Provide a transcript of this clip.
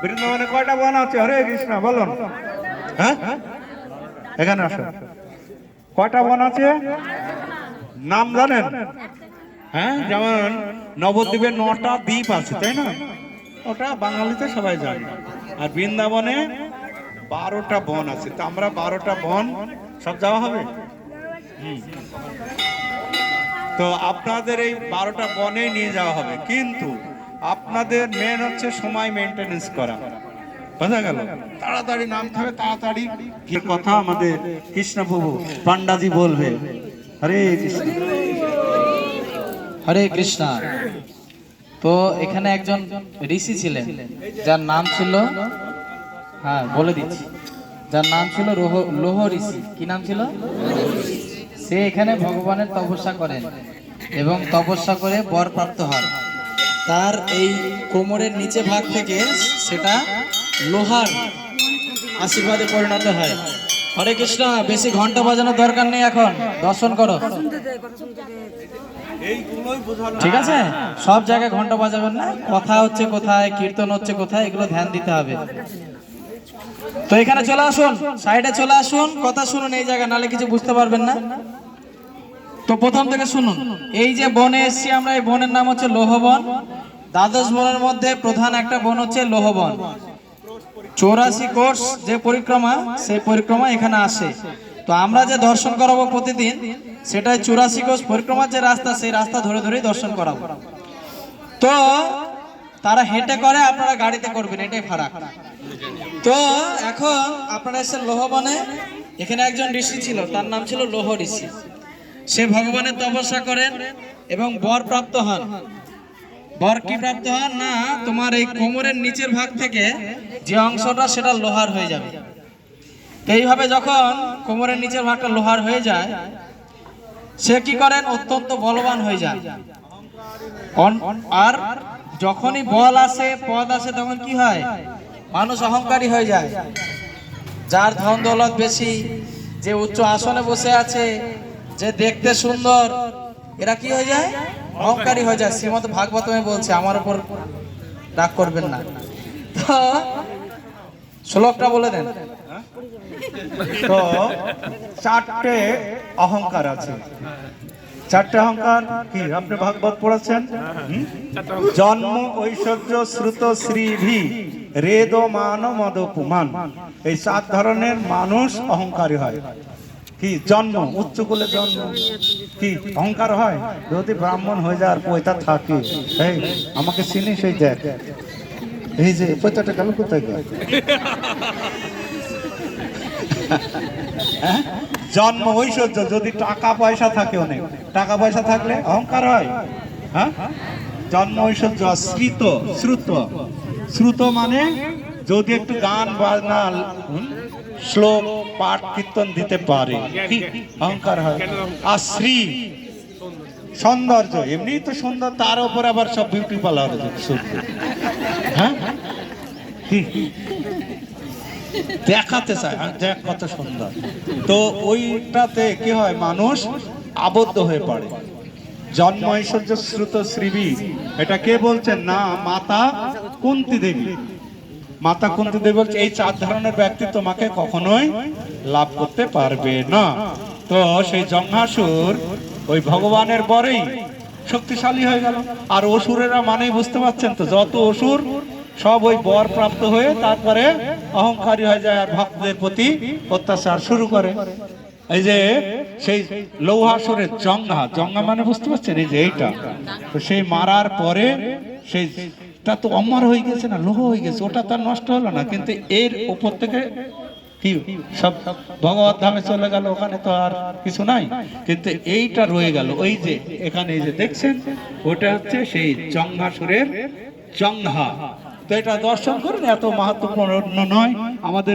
বৃন্দাবনে কয়টা বন আছে? হরে কৃষ্ণ বলুন। হ্যাঁ, এখানে আসো। কয়টা বন আছে নাম জানেন? হ্যাঁ, যেমন নবদ্বীপে 9টা দ্বীপ আছে, তাই না? ওটা বাঙালিতে সবাই জানে। আর বৃন্দাবনে 12টা বন আছে। তো আমরা 12টা বন সব যাওয়া হবে। তো আপনাদের এই 12টা বনে নিয়ে যাওয়া হবে, কিন্তু আপনাদের মেন হচ্ছে সময় মেনটেনেন্স করা। বোঝা গেল? তাড়াতাড়ি নামতে হবে, তাড়াতাড়ি। কি কথা আমাদের কৃষ্ণ প্রভু পান্ডাজি বলবে। হরে কৃষ্ণ, হরে কৃষ্ণ। তো এখানে একজন ঋষি ছিলেন, যার নাম ছিল, হ্যাঁ বলে দিচ্ছি, যার নাম ছিল লোহ ঋষি। কি নাম ছিল? সে এখানে ভগবানের তপস্যা করেন এবং তপস্যা করে বর প্রাপ্ত হন। তার এই কোমরের নিচে ভাগ থেকে সেটা লোহার আশীর্বাদে পরিণত হয়। হরে কৃষ্ণ। বেশি ঘন্টা বাজানোর দরকার নেই, এখন দর্শন করো। ঠিক আছে? সব জায়গায় ঘন্টা বাজাবেন না, কথা হচ্ছে কোথায়, কীর্তন হচ্ছে কোথায়, এগুলো ধ্যান দিতে হবে। তো এখানে চলে আসুন, সাইডে চলে আসুন, কথা শুনুন এই জায়গায়, নালে কিছু বুঝতে পারবেন না। তো প্রথম থেকে শুনুন। এই যে বনে এসছি আমরা, এই বনের নাম হচ্ছে লোহবন। দ্বাদশ বনের মধ্যে প্রধান একটা বন হচ্ছে লোহবন। 84 কোর্স যে পরিক্রমা, সেই পরিক্রমা এখানে আসে। তো আমরা যে দর্শন করাবো প্রতিদিন, সেটাই 84 কোর্স পরিক্রমার যে রাস্তা, সেই রাস্তা ধরে ধরেই দর্শন করাবো। তো তারা হেঁটে করে, আপনারা গাড়িতে করবেন, এটাই ফারাক। তো এখন আপনারা এসেছেন লোহবনে। এখানে একজন ঋষি ছিল, তার নাম ছিল লোহ ঋষি। সে ভগবানের তপস্যা করেন এবং বর প্রাপ্ত হন। বর কি প্রাপ্ত হন না, তোমার এই কোমরের নিচের ভাগ থেকে যে অংশটা, সেটা লোহার হয়ে যাবে। এইভাবে যখন কোমরের নিচের ভাগটা লোহার হয়ে যায়, সে কি করেন, অত্যন্ত বলবান হয়ে যায়। আর যখনই বল আসে, পদ আসে, তখন কি হয়, মানুষ অহংকারী হয়ে যায়। যার ধন দৌলত বেশি, যে উচ্চ আসনে বসে আছে, যে দেখতে সুন্দর, এরা কি হয়ে যায়, অহংকারী হয়ে যায়। শ্রীমদ্ ভাগবতমে বলছে, আমার উপর রাগ করবেন না। তো শ্লোকটা বলে দেন। তো 4টে অহংকার আছে। 4টে অহংকার কি আপনি ভাগবত পড়েছেন? জন্ম, ঐশ্বর্য, শ্রুত, শ্রীভি, রেদ, মান, মদ, পুমান। এই 4 ধরনের মানুষ অহংকারী হয়। কি জন্ম, উচ্চ কুলে জন্ম, কি অহংকার হয়? যদি ব্রাহ্মণ হয়ে যায় আর পয়তা থাকে, এই আমাকে চিনিস, এই দেখ, এই যে পয়তাটা গেল কোথায় গেল? জন্ম, ঐশ্বর্য, যদি টাকা পয়সা থাকে, অনেক টাকা পয়সা থাকলে অহংকার হয়। হ্যাঁ, জন্ম, ঐশ্বর্য। শ্রুত, শ্রুত, শ্রুত মানে যদি একটু গান বাজনা, শ্লোক পাঠ কীর্তন দিতে পারে, কি অহংকার হয়। আর শ্রী, সৌন্দর্য, এমনি তো সুন্দর, তার উপর আবার সব বিউটি পার্লার। হ্যাঁ, দেখাতে চায়, দেখ কত সুন্দর। তো ওইটাতে কি হয়, মানুষ আবদ্ধ হয়ে পড়ে। জন্ম, ঐশ্বর্য, শ্রুত, শ্রীবি, এটা কে বলছেন না, মাতা কুন্তী দেবী। মাতা কুন্তী দেবী বলছে, এই 4 ধরনের ব্যক্তি তোমাকে কখনোই লাভ করতে পারবে না। তো সেই জঙ্ঘাসুর ওই ভগবানের বরেই শক্তিশালী হয়ে গেল। আর অসুরেরা মানেই বুঝতে পারছেন তো, যত অসুর সব ওই বর প্রাপ্ত হয়ে তারপরে অহংকারী হয়ে যায় আর ভক্তদের প্রতি অত্যাচার শুরু করে। এই যে সেই লৌহাসুরের জঙ্ঘা, জঙ্ঘা মানে বুঝতে পারছেন, এই যে এইটা, তো সেই মারার পরে সেইটা তো অমর হয়ে গেছে না, লোহ হয়ে গেছে, ওটা তার নষ্ট হলো না, কিন্তু এর উপর থেকে কি সব ভগবত ধামে চলে গেল, ওখানে তো আর কিছু নাই, কিন্তু এইটা রয়ে গেল। ওই যে এখানে এই যে দেখছেন, ওটা হচ্ছে সেই জঙ্ঘাসুরের জঙ্ঘা। তো এটা দর্শন করুন, এত মাহাত্ম্যপূর্ণ নয় আমাদের।